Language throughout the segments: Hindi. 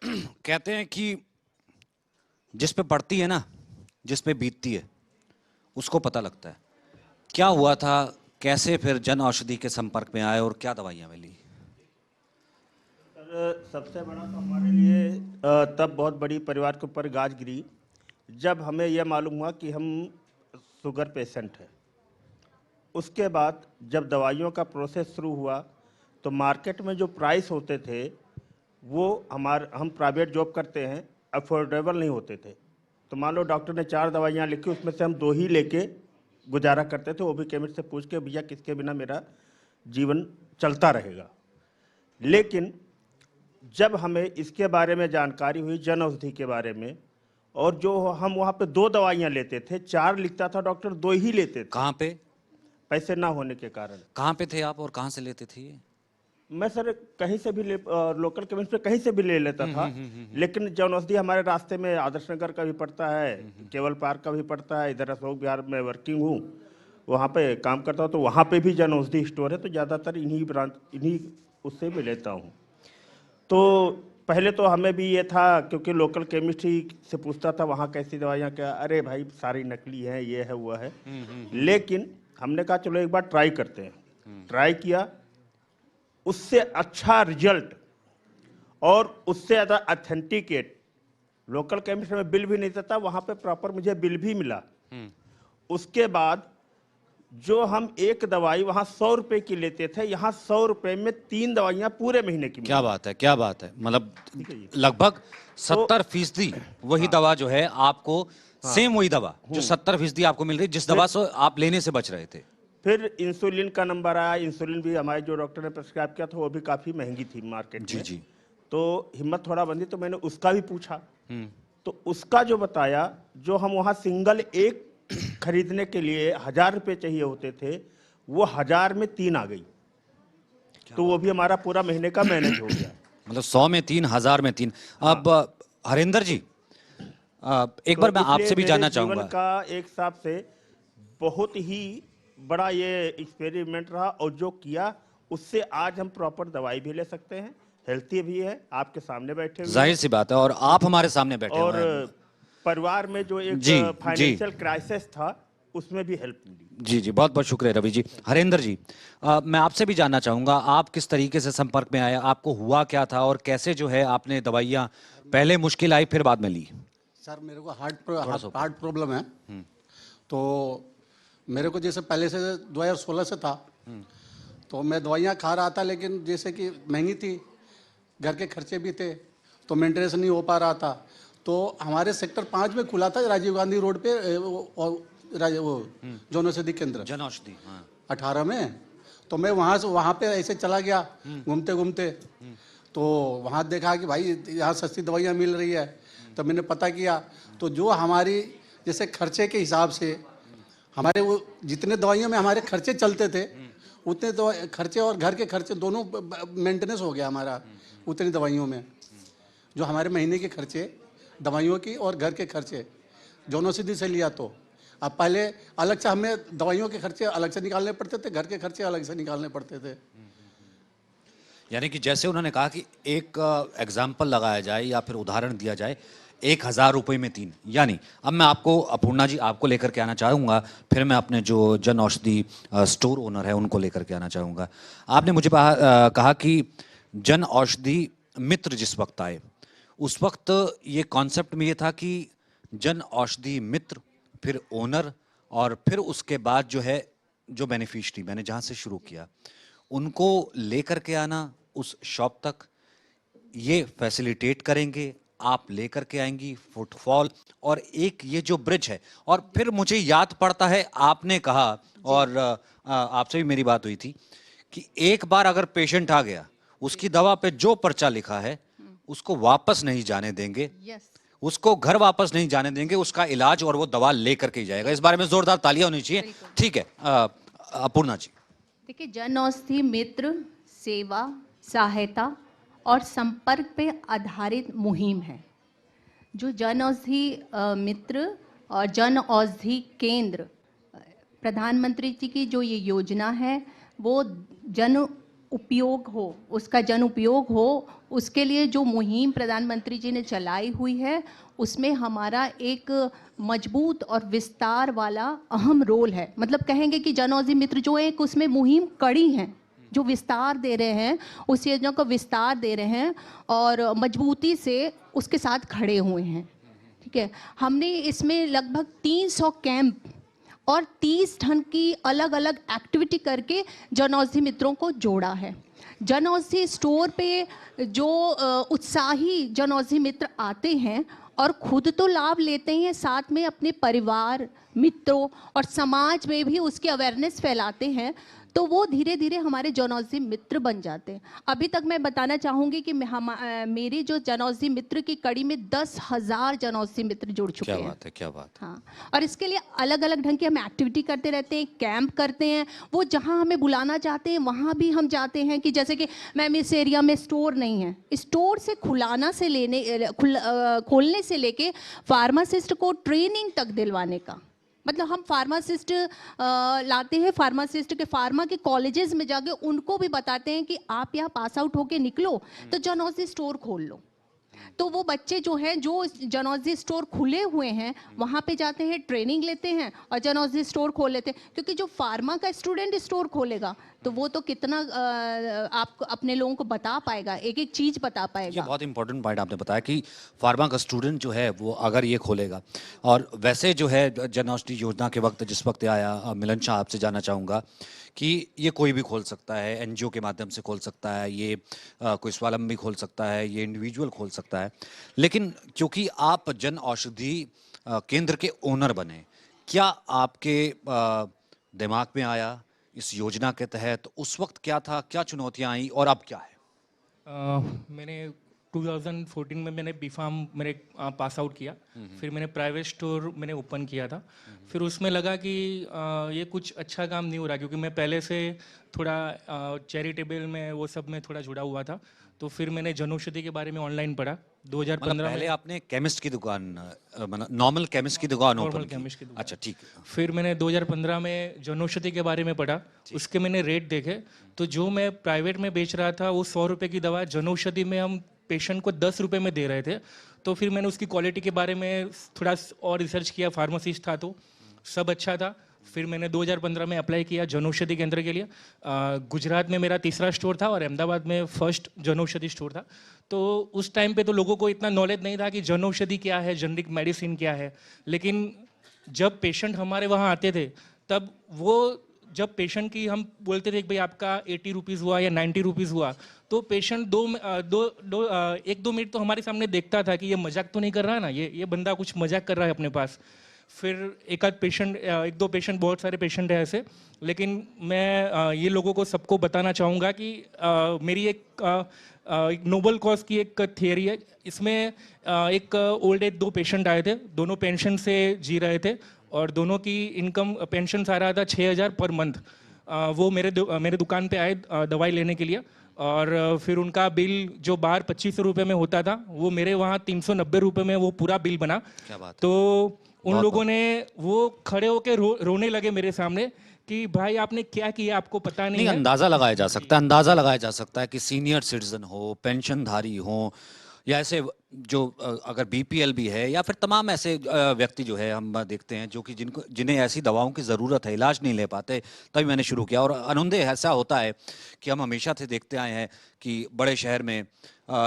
कहते हैं कि जिस पे पड़ती है ना, जिस पे बीतती है, उसको पता लगता है। क्या हुआ था, कैसे फिर जन औषधि के संपर्क में आए और क्या दवाइयाँ मिली? सर, सबसे बड़ा तो हमारे लिए तब बहुत बड़ी परिवार के ऊपर गाज गिरी जब हमें यह मालूम हुआ कि हम शुगर पेशेंट हैं। उसके बाद जब दवाइयों का प्रोसेस शुरू हुआ तो मार्केट में जो प्राइस होते थे वो हम प्राइवेट जॉब करते हैं, अफोर्डेबल नहीं होते थे। तो मान लो डॉक्टर ने 4 दवाइयाँ लिखी, उसमें से हम 2 ही लेके गुजारा करते थे, वो भी केमिस्ट से पूछ के, भैया किसके बिना मेरा जीवन चलता रहेगा। लेकिन जब हमें इसके बारे में जानकारी हुई, जन औषधि के बारे में, और जो हम वहाँ पे 2 दवाइयाँ लेते थे, 4 लिखता था डॉक्टर, 2 ही लेते थे कहाँ पे? पैसे ना होने के कारण। कहाँ पे थे आप और कहाँ से लेते थे ये? मैं सर कहीं से भी लोकल केमिस्ट पे कहीं से भी ले लेता था। लेकिन जन औषधि हमारे रास्ते में आदर्श नगर का भी पड़ता है, केवल पार्क का भी पड़ता है, इधर अशोक विहार में वर्किंग हूँ, वहाँ पे काम करता हूँ, तो वहाँ पे भी जन औषधि स्टोर है, तो ज़्यादातर इन्हीं उससे भी लेता हूँ। तो पहले तो हमें भी ये था, क्योंकि लोकल केमिस्ट ही से पूछता था वहाँ कैसी दवाइयाँ, क्या, अरे भाई सारी नकली हैं, ये है वो है। लेकिन हमने कहा चलो एक बार ट्राई करते हैं। ट्राई किया, उससे अच्छा रिजल्ट और उससे ज़्यादा ऑथेंटिकेट लोकल केमिस्ट में बिल भी नहीं देता, वहाँ पे प्रॉपर मुझे बिल भी मिला। उसके बाद जो हम एक दवाई वहाँ 100 रुपए की लेते थे, यहाँ 100 रुपए में 3 दवाइयाँ पूरे महीने की क्या मिली। बात है, क्या बात है। मतलब ठीक है जी। लगभग तो 70% वही दवा जो है आपको, सेम वही दवा जो 70% आपको मिल रही, जिस दवा से आप लेने से बच रहे थे। फिर इंसुलिन का नंबर आया। इंसुलिन भी हमारे जो डॉक्टर ने प्रेस्क्राइब किया था वो भी काफ़ी महंगी थी मार्केट जी में। जी। तो हिम्मत थोड़ा बंधी, तो मैंने उसका भी पूछा। तो उसका जो बताया, जो हम वहाँ सिंगल एक खरीदने के लिए 1000 रुपये चाहिए होते थे, वो 1000 में 3 आ गई। तो वो भी हमारा पूरा महीने का मैनेज हो गया। मतलब 100 में 3, 1000 में 3। अब हरेंद्र जी, एक तो बार मैं इसलिए आपसे भी मेरे जानना जीवन चाहूंगा। का एक हिसाब से बहुत ही बड़ा ये एक्सपेरिमेंट रहा, और जो किया उससे आज हम प्रॉपर दवाई भी ले सकते हैं, हेल्थी भी है, आपके सामने बैठे हुए जाहिर हैं। सी बात है, और आप हमारे सामने बैठे और हुए हैं। परिवार में जो एक जी जी फाइनेंशियल क्राइसिस था, उसमें भी हेल्प मिली। जी जी, बहुत बहुत शुक्रिया रवि जी। हरेंद्र जी, मैं आपसे भी जानना चाहूंगा, आप किस तरीके से संपर्क में आए, आपको हुआ क्या था और कैसे जो है आपने दवाइयाँ, पहले मुश्किल आई फिर बाद में ली? सर मेरे को थोड़ा सा ऊपर। हार्ट प्रॉब्लम है। तो मेरे को जैसे पहले से 2016 से था, तो मैं दवाइयाँ खा रहा था, लेकिन जैसे कि महंगी थी, घर के खर्चे भी थे, तो मेंटेनेंस नहीं हो पा रहा था। तो हमारे सेक्टर 5 में खुला था, राजीव गांधी रोड पे, वो जन औषधि केंद्र, जन औषधि, हाँ। 18 में। तो मैं वहाँ पे ऐसे चला गया घूमते घूमते। तो वहाँ देखा कि भाई यहाँ सस्ती दवाइयाँ मिल रही है। तो मैंने पता किया, तो जो हमारी जैसे खर्चे के हिसाब से, हमारे वो जितने दवाइयों में हमारे खर्चे चलते थे, उतने तो खर्चे और घर के खर्चे दोनों मेंटेनेंस हो गया हमारा उतनी दवाइयों में। जो हमारे महीने के खर्चे दवाइयों की और घर के खर्चे जन औषधि से लिया, तो अब पहले अलग से हमें दवाइयों के खर्चे अलग से निकालने पड़ते थे, घर के खर्चे अलग से निकालने पड़ते थे। यानी कि जैसे उन्होंने कहा कि एक एग्जाम्पल लगाया जाए या फिर उदाहरण दिया जाए, 1000 रुपये में 3। यानी अब मैं आपको, अपूर्णा जी, आपको लेकर के आना चाहूँगा, फिर मैं अपने जो जन औषधि स्टोर ओनर है उनको लेकर के आना चाहूँगा। आपने मुझे कहा कि जन औषधि मित्र जिस वक्त आए, उस वक्त ये कॉन्सेप्ट में ये था कि जन औषधि मित्र, फिर ओनर, और फिर उसके बाद जो है जो बेनिफिशरी, मैंने जहाँ से शुरू किया, उनको लेकर के आना उस शॉप तक, ये फैसिलिटेट करेंगे, आप लेकर के आएंगी फुटफॉल, और एक ये जो ब्रिज है। और फिर मुझे याद पड़ता है, आपने कहा, और आपसे भी मेरी बात हुई थी, कि एक बार अगर पेशेंट आ गया, उसकी दवा पे जो पर्चा लिखा है उसको वापस नहीं जाने देंगे, उसको घर वापस नहीं जाने देंगे, उसका इलाज और वो दवा लेकर के ही जाएगा। इस बारे में जोरदार तालियां होनी चाहिए। ठीक है, अपूर्णा जी। देखिए, जन औषधि मित्र सेवा, सहायता और संपर्क पे आधारित मुहिम है। जो जन औषधि मित्र और जन औषधि केंद्र, प्रधानमंत्री जी की जो ये योजना है, वो जन उपयोग हो, उसका जन उपयोग हो, उसके लिए जो मुहिम प्रधानमंत्री जी ने चलाई हुई है, उसमें हमारा एक मजबूत और विस्तार वाला अहम रोल है। मतलब कहेंगे कि जन औषधि मित्र जो एक उसमें मुहिम कड़ी हैं, जो विस्तार दे रहे हैं, उस योजना को विस्तार दे रहे हैं और मजबूती से उसके साथ खड़े हुए हैं। ठीक है, हमने इसमें लगभग 300 कैंप और 30 टन की अलग अलग एक्टिविटी करके जन औषधि मित्रों को जोड़ा है। जन औषधि स्टोर पे जो उत्साही जन औषधि मित्र आते हैं और खुद तो लाभ लेते हैं, साथ में अपने परिवार, मित्रों और समाज में भी उसकी अवेयरनेस फैलाते हैं, तो वो धीरे धीरे हमारे जन औषधि मित्र बन जाते हैं। अभी तक मैं बताना चाहूँगी कि मेरी जो जन औषधि मित्र की कड़ी में 10,000 जन औषधि मित्र जुड़ चुके क्या हैं। बात है, क्या बात है। हाँ, और इसके लिए अलग अलग ढंग की हम एक्टिविटी करते रहते हैं, कैंप करते हैं। वो जहाँ हमें बुलाना चाहते हैं वहाँ भी हम जाते हैं कि जैसे कि मैम इस एरिया में स्टोर नहीं है, स्टोर से खोलने से लेके फार्मासिस्ट को ट्रेनिंग तक दिलवाने का। मतलब हम फार्मासिस्ट लाते हैं, फार्मासिस्ट के फार्मा के कॉलेजेस में जाके उनको भी बताते हैं कि आप यहाँ पास आउट होके निकलो तो जन औषधि स्टोर खोल लो। तो वो बच्चे जो हैं, जो जन औषधि स्टोर खुले हुए हैं, वहाँ पे जाते हैं, ट्रेनिंग लेते हैं और जन औषधि स्टोर खोल लेते हैं। क्योंकि जो फार्मा का स्टूडेंट स्टोर खोलेगा तो वो तो कितना आपको अपने लोगों को बता पाएगा, एक एक चीज़ बता ये पाएगा। बहुत इंपॉर्टेंट पॉइंट आपने बताया कि फार्मा का स्टूडेंट जो है वो अगर ये खोलेगा, और वैसे जो है जन औषधि योजना के वक्त जिस वक्त आया, मिलन शाह आपसे जानना चाहूँगा कि ये कोई भी खोल सकता है, एनजीओ के माध्यम से खोल सकता है, ये कोई स्वावलंबी खोल सकता है, ये इंडिविजुअल खोल सकता है, लेकिन क्योंकि आप जन औषधि केंद्र के ओनर बने, क्या आपके दिमाग में आया इस योजना के तहत उस वक्त क्या था, क्या चुनौतियां आई और अब क्या है? मैंने 2014 में मैंने बीफार्म मैंने पास आउट किया। फिर मैंने प्राइवेट स्टोर मैंने ओपन किया था। फिर उसमें लगा कि ये कुछ अच्छा काम नहीं हो रहा, क्योंकि मैं पहले से थोड़ा चैरिटेबल में वो सब में थोड़ा जुड़ा हुआ था। तो फिर मैंने जनौषधि के बारे में ऑनलाइन पढ़ा 2015 मतलब पहले में। आपने केमिस्ट की दुकान, मतलब नॉर्मल केमिस्ट की दुकान नॉर्मल ओपन की? केमिस्ट की दुकान। अच्छा, ठीक है। फिर मैंने 2015 में जनौषधि के बारे में पढ़ा, उसके मैंने रेट देखे। तो जो मैं प्राइवेट में बेच रहा था वो 100 रुपये की दवा, जनौषधि में हम पेशेंट को 10 रुपये में दे रहे थे। तो फिर मैंने उसकी क्वालिटी के बारे में थोड़ा और रिसर्च किया, फार्मासिस्ट था तो सब अच्छा था। फिर मैंने 2015 में अप्लाई किया जनौषधि केंद्र के लिए। गुजरात में मेरा तीसरा स्टोर था और अहमदाबाद में फर्स्ट जनौषधि स्टोर था। तो उस टाइम पे तो लोगों को इतना नॉलेज नहीं था कि जनौषधि क्या है, जेनरिक मेडिसिन क्या है। लेकिन जब पेशेंट हमारे वहाँ आते थे, तब वो जब पेशेंट की हम बोलते थे कि भाई आपका 80 रुपीज़ हुआ या 90 रुपीज़ हुआ, तो पेशेंट 1-2 मिनट तो हमारे सामने देखता था कि ये मजाक तो नहीं कर रहा ना, ये बंदा कुछ मजाक कर रहा है अपने पास। फिर एक दो पेशेंट, बहुत सारे पेशेंट हैं ऐसे। लेकिन मैं ये लोगों को सबको बताना चाहूँगा कि मेरी एक नोबल कॉज की एक थियरी है। इसमें एक ओल्ड एज 2 पेशेंट आए थे, दोनों पेंशन से जी रहे थे और दोनों की इनकम पेंशन आ रहा था 6,000 पर मंथ। वो मेरे दुकान पे आए दवाई लेने के लिए, और फिर उनका बिल जो बाहर 2500 रुपये में होता था, वो मेरे वहाँ 390 रुपये में वो पूरा बिल बना। क्या बात है। तो उन बहुत लोगों ने वो खड़े होके रोने लगे मेरे सामने कि भाई आपने क्या किया, आपको पता नहीं नहीं, है। अंदाजा लगाया जा सकता है, अंदाजा लगाया जा सकता है कि सीनियर सिटीजन हो, पेंशनधारी हो, या ऐसे जो अगर बीपीएल भी है, या फिर तमाम ऐसे व्यक्ति जो है हम देखते हैं जो कि जिन्हें ऐसी दवाओं की ज़रूरत है, इलाज नहीं ले पाते। तभी मैंने शुरू किया। और अनुदेह ऐसा होता है कि हम हमेशा से देखते आए हैं कि बड़े शहर में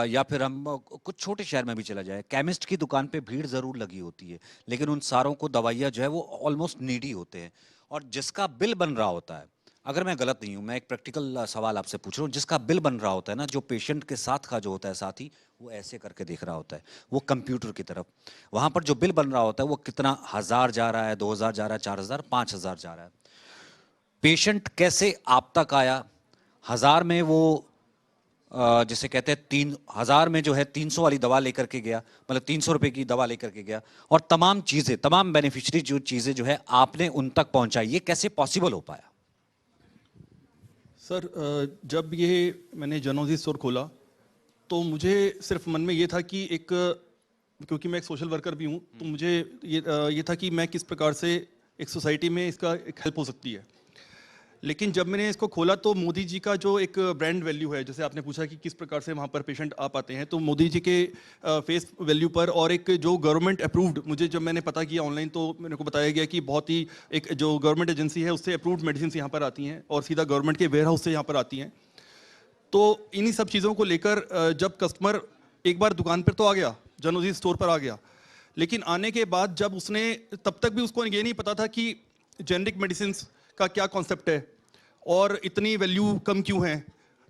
या फिर हम कुछ छोटे शहर में भी चला जाए, केमिस्ट की दुकान पे भीड़ ज़रूर लगी होती है, लेकिन उन सारों को दवाइयाँ जो है वो ऑलमोस्ट नीडी होते हैं। और जिसका बिल बन रहा होता है, अगर मैं गलत नहीं हूँ, मैं एक प्रैक्टिकल सवाल आपसे पूछ रहा हूँ, जिसका बिल बन रहा होता है ना, जो पेशेंट के साथ का जो होता है साथी, वो ऐसे करके देख रहा होता है, वो कंप्यूटर की तरफ। वहाँ पर जो बिल बन रहा होता है वो कितना 1,000 जा रहा है, 2,000 जा रहा है, 4,000, 5,000 जा रहा है। पेशेंट कैसे आप तक आया? 1,000 में वो जिसे कहते हैं 3,000 में जो है 300 वाली दवा लेकर के गया, मतलब 300 रुपए की दवा लेकर के गया, और तमाम चीज़ें, तमाम बेनिफिशरी जो चीज़ें जो है आपने उन तक पहुंचाई। ये कैसे पॉसिबल हो पाया? सर, जब ये मैंने जनौषधि स्टोर खोला तो मुझे सिर्फ मन में ये था कि क्योंकि मैं एक सोशल वर्कर भी हूँ, तो मुझे ये था कि मैं किस प्रकार से एक सोसाइटी में इसका एक हेल्प हो सकती है। लेकिन जब मैंने इसको खोला तो मोदी जी का जो एक ब्रांड वैल्यू है, जैसे आपने पूछा कि किस प्रकार से वहाँ पर पेशेंट आ पाते हैं, तो मोदी जी के फेस वैल्यू पर और एक जो गवर्नमेंट अप्रूव्ड, मुझे जब मैंने पता किया ऑनलाइन तो मेरे को बताया गया कि बहुत ही एक जो गवर्नमेंट एजेंसी है उससे अप्रूव्ड मेडिसिन यहाँ पर आती हैं और सीधा गवर्नमेंट के वेयर हाउस से यहाँ पर आती हैं। तो इन्हीं सब चीज़ों को लेकर जब कस्टमर एक बार दुकान पर तो आ गया, जन औषधि स्टोर पर आ गया, लेकिन आने के बाद जब उसने, तब तक भी उसको ये नहीं पता था कि जेनरिक मेडिसिन का क्या कॉन्सेप्ट है और इतनी वैल्यू कम क्यों है।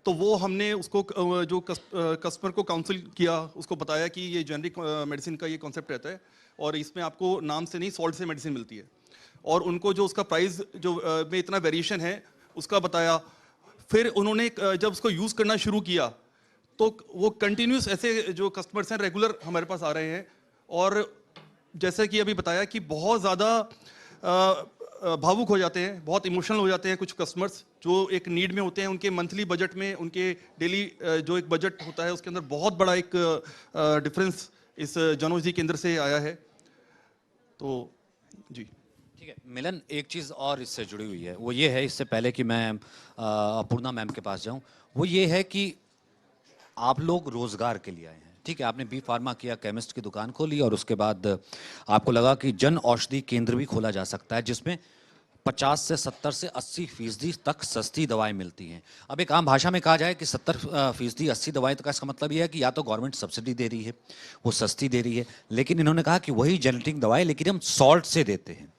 तो वो हमने उसको जो कस्टमर को काउंसिल किया, उसको बताया कि ये जेनरिक मेडिसिन का ये कॉन्सेप्ट रहता है और इसमें आपको नाम से नहीं सॉल्ट से मेडिसिन मिलती है, और उनको जो उसका प्राइस जो में इतना वेरिएशन है उसका बताया। फिर उन्होंने जब उसको यूज़ करना शुरू किया तो वो कंटिन्यूस ऐसे जो कस्टमर्स हैं रेगुलर हमारे पास आ रहे हैं, और जैसे कि अभी बताया कि बहुत ज़्यादा भावुक हो जाते हैं, बहुत इमोशनल हो जाते हैं कुछ कस्टमर्स जो एक नीड में होते हैं। उनके मंथली बजट में, उनके डेली जो एक बजट होता है उसके अंदर बहुत बड़ा एक डिफरेंस इस जन औषधि केंद्र से आया है। तो जी ठीक है मिलन, एक चीज़ और इससे जुड़ी हुई है, वो ये है, इससे पहले कि मैं अपूर्णा मैम के पास जाऊं, वो ये है कि आप लोग रोजगार के लिए आए हैं, ठीक है, आपने बी फार्मा किया, केमिस्ट की दुकान खोली और उसके बाद आपको लगा कि जन औषधि केंद्र भी खोला जा सकता है जिसमें 50 से 70 से 80% तक सस्ती दवाएं मिलती हैं। अब एक आम भाषा में कहा जाए कि 70% 80 दवाएं, तो इसका मतलब यह है कि या तो गवर्नमेंट सब्सिडी दे रही है, वो सस्ती दे रही है, लेकिन इन्होंने कहा कि वही जेनेटिक दवाएं लेकिन हम सॉल्ट से देते हैं।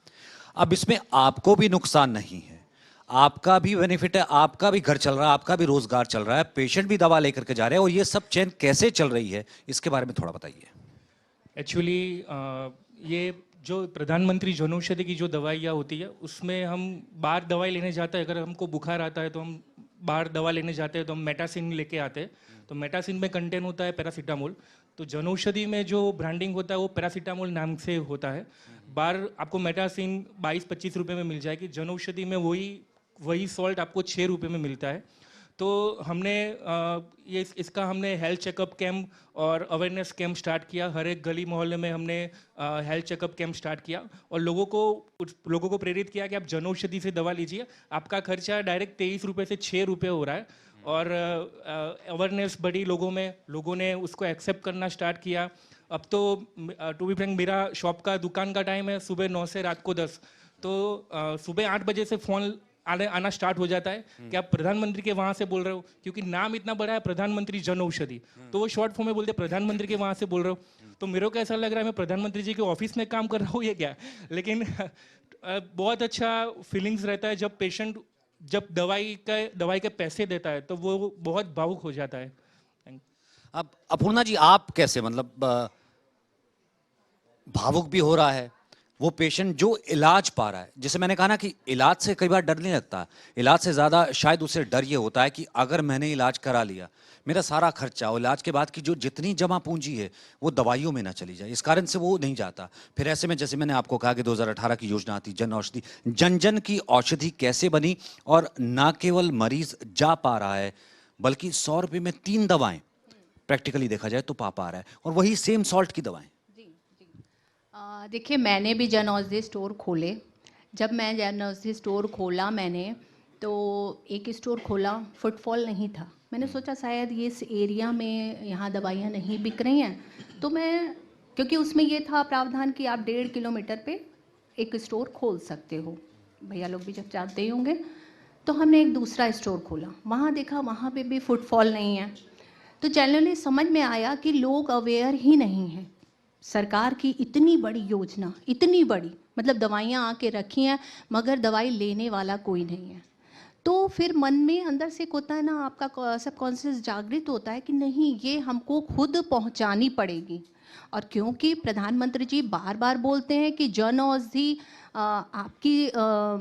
अब इसमें आपको भी नुकसान नहीं है, आपका भी बेनिफिट है, आपका भी घर चल रहा है, आपका भी रोजगार चल रहा है, पेशेंट भी दवा लेकर के जा रहे हैं, और ये सब चेन कैसे चल रही है इसके बारे में थोड़ा बताइए। एक्चुअली ये जो प्रधानमंत्री जन औषधि की जो दवाइयाँ होती है उसमें हम बाहर दवाई लेने जाते हैं, अगर हमको बुखार आता है तो हम बाहर दवा लेने जाते हैं तो हम मेटासिन लेके आते हैं, तो मेटासिन में कंटेन होता है पैरासीटामोल। तो जन औषधि में जो ब्रांडिंग होता है वो पैरासीटामोल नाम से होता है। बाहर आपको मेटासिन 22-25 रुपये में मिल जाएगी, जन औषधि में वही सॉल्ट आपको 6 रुपये में मिलता है। तो हमने इसका हमने हेल्थ चेकअप कैम्प और अवेयरनेस कैम्प स्टार्ट किया। हर एक गली मोहल्ले में हमने हेल्थ चेकअप कैम्प स्टार्ट किया और लोगों को प्रेरित किया कि आप जन औषधि से दवा लीजिए, आपका खर्चा डायरेक्ट 23 रुपये से 6 रुपये हो रहा है। और अवेयरनेस बढ़ी लोगों में, लोगों ने उसको एक्सेप्ट करना स्टार्ट किया। अब तो टू बी फ्रैंक मेरा शॉप का दुकान का टाइम है सुबह 9 से रात को 10, तो सुबह 8 बजे से फ़ोन आना स्टार्ट हो जाता है कि आप प्रधानमंत्री के वहाँ से बोल रहे हो, क्योंकि नाम इतना बड़ा है प्रधानमंत्री जन औषधि, तो वो शॉर्ट फॉर्म में बोलते हैं प्रधानमंत्री के वहाँ से बोल रहे हो। तो मेरे को ऐसा लग रहा है मैं प्रधानमंत्री जी के ऑफिस में काम कर रहा हूँ ये क्या, लेकिन बहुत अच्छा फीलिंग्स रहता है जब पेशेंट जब दवाई के पैसे देता है तो वो बहुत भावुक हो जाता है। अब अपूर्णा जी, आप कैसे, मतलब भावुक भी हो रहा है वो पेशेंट जो इलाज पा रहा है, जैसे मैंने कहा ना कि इलाज से कई बार डर नहीं लगता, इलाज से ज़्यादा शायद उसे डर ये होता है कि अगर मैंने इलाज करा लिया, मेरा सारा खर्चा और इलाज के बाद की जो जितनी जमा पूंजी है वो दवाइयों में ना चली जाए, इस कारण से वो नहीं जाता। फिर ऐसे में जैसे मैंने आपको कहा कि 2018 की योजना आती जन औषधि, जन जन की औषधि कैसे बनी, और ना केवल मरीज जा पा रहा है बल्कि 100 रुपये में 3 दवाएं प्रैक्टिकली देखा जाए तो पा रहा है, और वही सेम सॉल्ट की दवाएं। देखिए, मैंने भी जन औषधि स्टोर खोले। जब मैं जन औषधि स्टोर खोला मैंने, तो एक स्टोर खोला, फुटफॉल नहीं था। मैंने सोचा शायद ये इस एरिया में यहाँ दवाइयाँ नहीं बिक रही हैं, तो मैं, क्योंकि उसमें ये था प्रावधान कि आप 1.5 किलोमीटर पे एक स्टोर खोल सकते हो, भैया लोग भी जब जानते ही होंगे। तो हमने एक दूसरा स्टोर खोला, वहाँ देखा वहाँ पे भी फुटफॉल नहीं है। तो जनरली समझ में आया कि लोग अवेयर ही नहीं हैं। सरकार की इतनी बड़ी योजना, इतनी बड़ी, मतलब दवाइयाँ आके रखी हैं मगर दवाई लेने वाला कोई नहीं है। तो फिर मन में अंदर से होता है ना, आपका सबकॉन्शियस जागृत होता है कि नहीं, ये हमको खुद पहुंचानी पड़ेगी। और क्योंकि प्रधानमंत्री जी बार बार बोलते हैं कि जन औषधि आपकी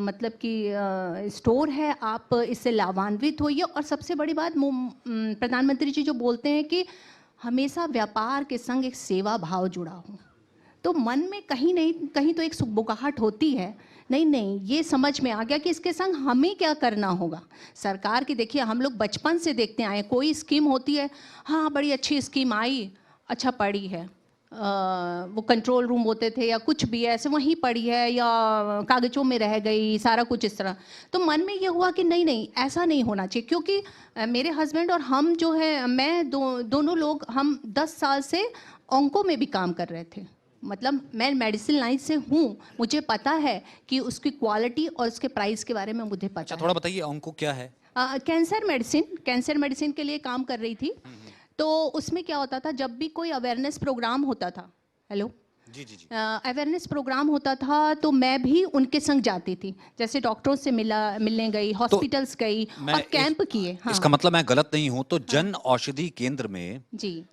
मतलब कि स्टोर है, आप इससे लाभान्वित होइए। और सबसे बड़ी बात, प्रधानमंत्री जी जो बोलते हैं कि हमेशा व्यापार के संग एक सेवा भाव जुड़ा हो, तो मन में कहीं नहीं कहीं तो एक सुगबुगाहट होती है। नहीं, ये समझ में आ गया कि इसके संग हमें क्या करना होगा। सरकार की देखिए, हम लोग बचपन से देखते आए, कोई स्कीम होती है, हाँ बड़ी अच्छी स्कीम आई, अच्छा पड़ी है, वो कंट्रोल रूम होते थे या कुछ भी ऐसे वहीं पड़ी है या कागजों में रह गई, सारा कुछ इस तरह। तो मन में ये हुआ कि नहीं नहीं, ऐसा नहीं होना चाहिए, क्योंकि मेरे हस्बैंड और हम जो है, मैं दोनों लोग हम 10 साल से ऑन्को में भी काम कर रहे थे। मतलब मैं मेडिसिन लाइन से हूँ, मुझे पता है कि उसकी क्वालिटी और उसके प्राइस के बारे में मुझे पता अच्छा, है। थोड़ा बताइए ऑन्को क्या है? कैंसर मेडिसिन के लिए काम कर रही थी। तो उसमें क्या होता था, जब भी कोई अवेयरनेस प्रोग्राम होता था, हेलो जी जी जी। अवेयरनेस प्रोग्राम होता था तो मैं भी उनके संग जाती थी। जैसे डॉक्टरों से मिलने गई, हॉस्पिटल्स गई और कैंप किए। हाँ इसका मतलब मैं गलत नहीं हूं तो जन औषधि केंद्र में जी,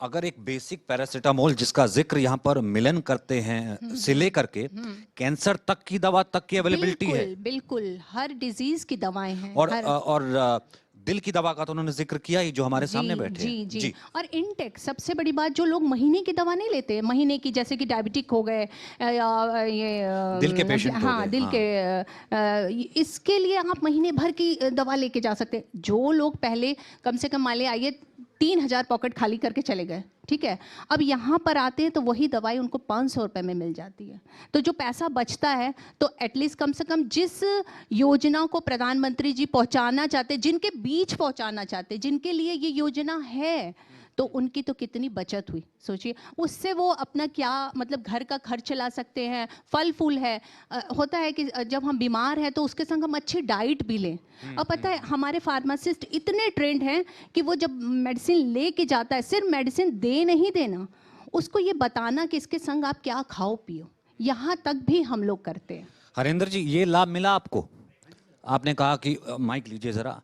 अगर एक बेसिक पैरासीटामोल जिसका जिक्र यहाँ पर मिलन करते हैं से लेकर के कैंसर तक की दवा तक की अवेलेबिलिटी है। बिल्कुल बिल्कुल, हर डिजीज की दवाएं हैं। और दिल की दवा का तो उन्होंने जिक्र किया ही, जो हमारे सामने बैठे जी हैं। जी। और इनटेक सबसे बड़ी बात, जो लोग महीने की दवा नहीं लेते, महीने की, जैसे कि डायबिटिक हो गए या ये दिल के पेशेंट हो हाँ गए, दिल हाँ। के इसके लिए आप महीने भर की दवा लेके जा सकते हैं। जो लोग पहले कम से कम मान लिया आइए 3000 पॉकेट खाली करके चले गए, ठीक है, अब यहाँ पर आते हैं तो वही दवाई उनको 500 रुपये में मिल जाती है। तो जो पैसा बचता है, तो एटलीस्ट कम से कम जिस योजना को प्रधानमंत्री जी पहुँचाना चाहते, जिनके बीच पहुँचाना चाहते, जिनके लिए ये योजना है, तो उनकी तो कितनी बचत हुई सोचिए। उससे वो अपना क्या मतलब घर का खर्च चला सकते हैं, फल फूल है। होता है कि जब हम बीमार हैं तो उसके संग हम अच्छी डाइट भी लें। अब पता है हमारे फार्मासिस्ट इतने ट्रेंड हैं कि वो जब मेडिसिन लेके जाता है, सिर्फ मेडिसिन दे नहीं देना, उसको ये बताना कि इसके संग आप क्या खाओ पियो, यहाँ तक भी हम लोग करते हैं। हरेंद्र जी, ये लाभ मिला आपको? आपने कहा कि माइक लीजिए जरा।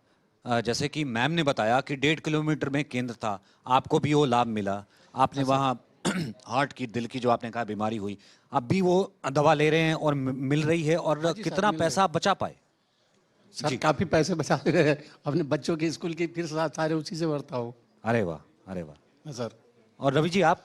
जैसे कि मैम ने बताया कि 1.5 किलोमीटर में केंद्र था, आपको भी वो लाभ मिला। आपने वहाँ हार्ट की, दिल की जो आपने कहा बीमारी हुई, अब भी वो दवा ले रहे हैं और मिल रही है। और हाँ जी सर, कितना मिल पैसा आप बचा पाए? सर काफ़ी पैसे बचा रहे हैं, अपने बच्चों के स्कूल की फीस सारे उसी से भरता हूँ। अरे वाह, अरे वाह। हाँ सर। और रवि जी आप?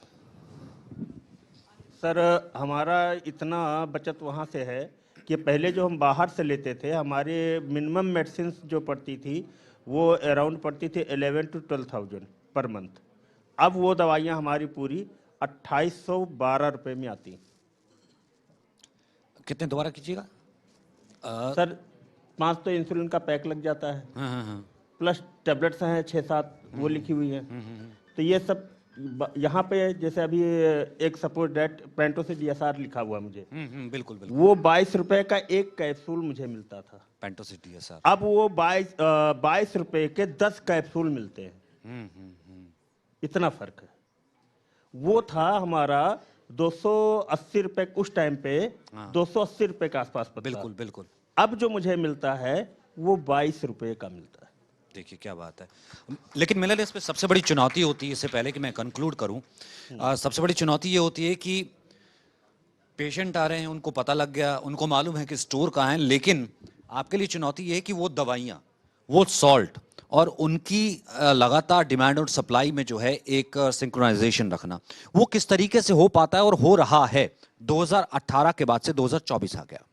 सर हमारा इतना बचत वहाँ से है कि पहले जो हम बाहर से लेते थे, हमारे मिनिमम मेडिसिन जो पड़ती थी वो अराउंड पड़ती थी 11 to 12,000 पर मंथ। अब वो दवाइयाँ हमारी पूरी 2812 रुपये में आती हैं। कितने दोबारा कीजिएगा? सर 5 तो इंसुलिन का पैक लग जाता है, हाँ हाँ हाँ। प्लस टेबलेट्स हैं 6-7 वो लिखी हुई हैं। तो ये सब यहाँ पे जैसे अभी एक सपोज डेट पेंटो से DSR लिखा हुआ मुझे, बिल्कुल बिल्कुल। वो 22 रुपए का एक कैप्सूल मुझे मिलता था। पेंटोसिटी है सर। अब वो 22 रुपए के 10 कैप्सूल मिलते हैं। इतना फर्क है। वो था हमारा 280 रुपए उस टाइम पे, 280 रुपए के आसपास पड़ता। बिल्कुल बिल्कुल। अब जो मुझे मिलता है वो 22 रुपए का मिलता है। देखिए क्या बात है। लेकिन मेरे लिए इसमें सबसे बड़ी चुनौती होती है, इससे पहले कि मैं कंक्लूड करूं, सबसे बड़ी चुनौती ये होती है कि पेशेंट आ रहे हैं, उनको पता लग गया, उनको मालूम है कि स्टोर कहाँ है, लेकिन आपके लिए चुनौती ये है कि वो दवाइयाँ, वो सॉल्ट और उनकी लगातार डिमांड और सप्लाई में जो है एक सिंक्रोनाइजेशन रखना, वो किस तरीके से हो पाता है और हो रहा है 2018 के बाद से 2024 आ गया।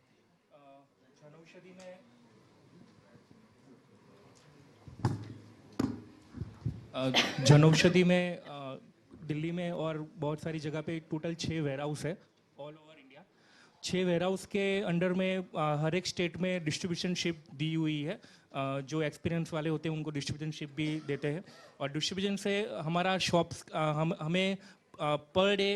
जनौषधि में दिल्ली में और बहुत सारी जगह पे टोटल 6 वेयर हाउस है all over India. 6 warehouse के अंडर में हर एक स्टेट में डिस्ट्रीब्यूशनशिप दी हुई है। जो एक्सपीरियंस वाले होते हैं उनको डिस्ट्रीब्यूशनशिप भी देते हैं, और डिस्ट्रीब्यूशन से हमारा शॉप्स हमें पर डे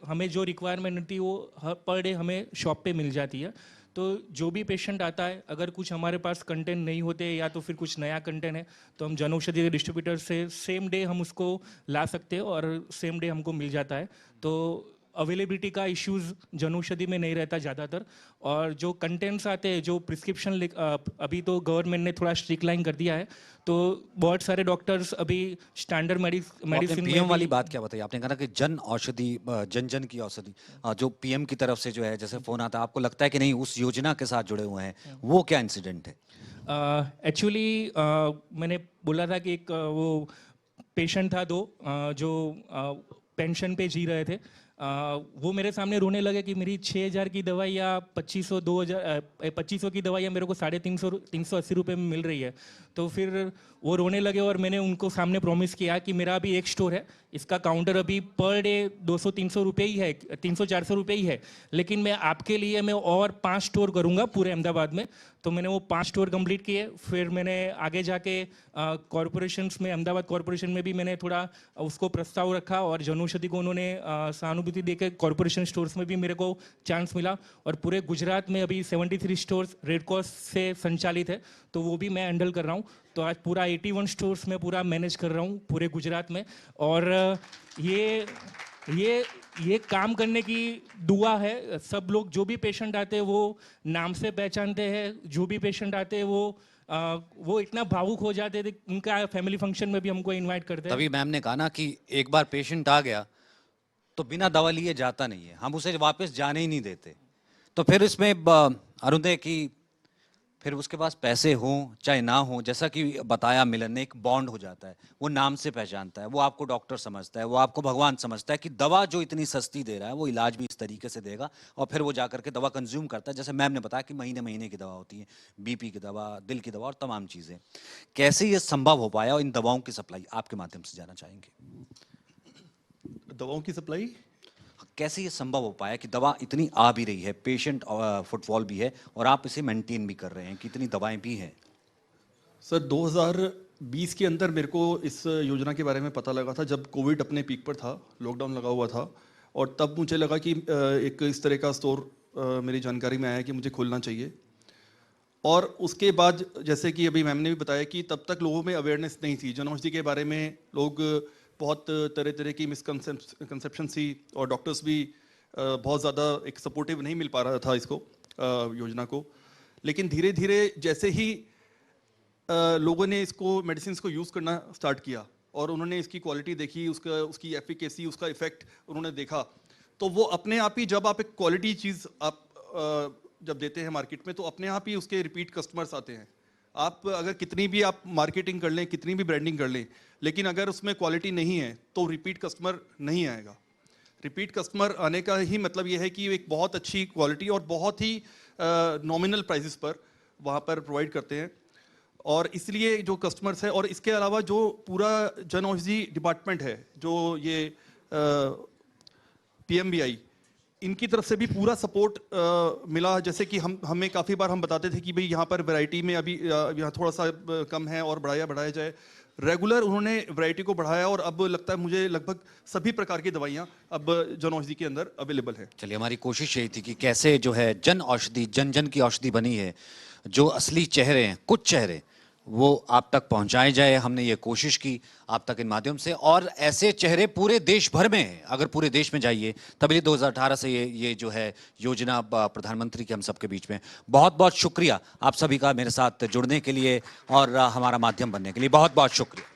हमें जो रिक्वायरमेंट होती है वो पर डे हमें शॉप पे मिल जाती है। तो जो भी पेशेंट आता है, अगर कुछ हमारे पास कंटेंट नहीं होते या तो फिर कुछ नया कंटेंट है, तो हम जनौषधि के डिस्ट्रीब्यूटर से सेम डे हम उसको ला सकते हैं और सेम डे हमको मिल जाता है। तो अवेलेबिलिटी का इश्यूज जनौषधि में नहीं रहता ज़्यादातर। और जो कंटेंट्स आते हैं, जो प्रिस्क्रिप्शन अभी तो गवर्नमेंट ने थोड़ा स्ट्रिक्ट लाइन कर दिया है, तो बहुत सारे डॉक्टर्स अभी स्टैंडर्ड मेडिसिन पीएम वाली बात क्या बताइए? आपने कहा कि जन औषधि, जन जन की औषधि, जो पीएम की तरफ से जो है जैसे फोन आता है, आपको लगता है कि नहीं उस योजना के साथ जुड़े हुए हैं, वो क्या इंसिडेंट है? एक्चुअली मैंने बोला था कि एक वो पेशेंट था दो जो पेंशन पे जी रहे थे। वो मेरे सामने रोने लगे कि मेरी 6,000 की दवाई या 2500 की दवाई या मेरे को 380 रुपये में मिल रही है। तो फिर वो रोने लगे और मैंने उनको सामने प्रॉमिस किया कि मेरा अभी एक स्टोर है, इसका काउंटर अभी पर डे 200-300 रुपये ही है, 300-400 रुपये ही है, लेकिन मैं आपके लिए मैं और 5 स्टोर करूँगा पूरे अहमदाबाद में। तो मैंने वो 5 स्टोर कंप्लीट किए, फिर मैंने आगे जाके कॉरपोरेशंस में, अहमदाबाद कॉरपोरेशन में भी मैंने थोड़ा उसको प्रस्ताव रखा और जनौषधि को उन्होंने सहानुभूति देकर कॉरपोरेशन स्टोर्स में भी मेरे को चांस मिला। और पूरे गुजरात में अभी 73 स्टोर्स रेड क्रॉस से संचालित है, तो वो भी मैं हैंडल कर रहा हूँ। तो आज पूरा 81 स्टोर्स में पूरा मैनेज कर रहा हूँ पूरे गुजरात में। और ये काम करने की दुआ है। सब लोग जो भी पेशेंट आते हैं वो नाम से पहचानते हैं, जो भी पेशेंट आते हैं वो इतना भावुक हो जाते थे, उनका फैमिली फंक्शन में भी हमको इनवाइट करते हैं। तभी मैम ने कहा ना कि एक बार पेशेंट आ गया तो बिना दवा लिए जाता नहीं है, हम उसे वापस जाने ही नहीं देते। तो फिर इसमें अरुणदय की फिर उसके पास पैसे हों चाहे ना हों, जैसा कि बताया मिलन ने, एक बॉन्ड हो जाता है, वो नाम से पहचानता है, वो आपको डॉक्टर समझता है, वो आपको भगवान समझता है कि दवा जो इतनी सस्ती दे रहा है वो इलाज भी इस तरीके से देगा। और फिर वो जाकर के दवा कंज्यूम करता है, जैसे मैम ने बताया कि महीने महीने की दवा होती है, बीपी की दवा, दिल की दवा और तमाम चीज़ें। कैसे ये संभव हो पाया और इन दवाओं की सप्लाई आपके माध्यम से जाना चाहेंगे? दवाओं की सप्लाई कैसे ये संभव हो पाया कि दवा इतनी आ भी रही है, पेशेंट फुटफॉल भी है और आप इसे मेंटेन भी कर रहे हैं, कितनी दवाएं भी हैं? सर 2020 के अंदर मेरे को इस योजना के बारे में पता लगा था, जब कोविड अपने पीक पर था, लॉकडाउन लगा हुआ था, और तब मुझे लगा कि एक इस तरह का स्टोर मेरी जानकारी में आया कि मुझे खोलना चाहिए। और उसके बाद जैसे कि अभी मैम ने भी बताया कि तब तक लोगों में अवेयरनेस नहीं थी, जनौषधि के बारे में लोग बहुत तरह तरह की मिसकंसेप्शन थी, और डॉक्टर्स भी बहुत ज़्यादा एक सपोर्टिव नहीं मिल पा रहा था इसको, योजना को। लेकिन धीरे धीरे जैसे ही लोगों ने इसको मेडिसिन को यूज़ करना स्टार्ट किया और उन्होंने इसकी क्वालिटी देखी, उसकी एफिकेसी, उसका इफेक्ट उन्होंने देखा, तो वो अपने आप ही, जब आप एक क्वालिटी चीज़ आप जब देते हैं मार्केट में, तो अपने आप ही उसके रिपीट कस्टमर्स आते हैं। आप अगर कितनी भी आप मार्केटिंग कर लें, कितनी भी ब्रांडिंग कर लें, लेकिन अगर उसमें क्वालिटी नहीं है तो रिपीट कस्टमर नहीं आएगा। रिपीट कस्टमर आने का ही मतलब ये है कि एक बहुत अच्छी क्वालिटी और बहुत ही नॉमिनल प्राइसेस पर वहाँ पर प्रोवाइड करते हैं। और इसलिए जो कस्टमर्स है, और इसके अलावा जो पूरा जनऔषधि डिपार्टमेंट है, जो ये PMBI, इनकी तरफ से भी पूरा सपोर्ट मिला। जैसे कि हमें काफ़ी बार हम बताते थे कि भाई यहाँ पर वैरायटी में अभी यहाँ थोड़ा सा कम है और बढ़ाया जाए। रेगुलर उन्होंने वैरायटी को बढ़ाया और अब लगता है मुझे लगभग सभी प्रकार की दवाइयाँ अब जनऔषधि के अंदर अवेलेबल है। चलिए, हमारी कोशिश यही थी कि कैसे जो है जन औषधि, जन जन की औषधि बनी है, जो असली चेहरे हैं, कुछ चेहरे, वो आप तक पहुंचाए जाए। हमने ये कोशिश की आप तक इन माध्यम से, और ऐसे चेहरे पूरे देश भर में हैं। अगर पूरे देश में जाइए, तभी 2018 से ये जो है योजना प्रधानमंत्री के हम सबके बीच में। बहुत बहुत शुक्रिया आप सभी का मेरे साथ जुड़ने के लिए और हमारा माध्यम बनने के लिए, बहुत बहुत शुक्रिया।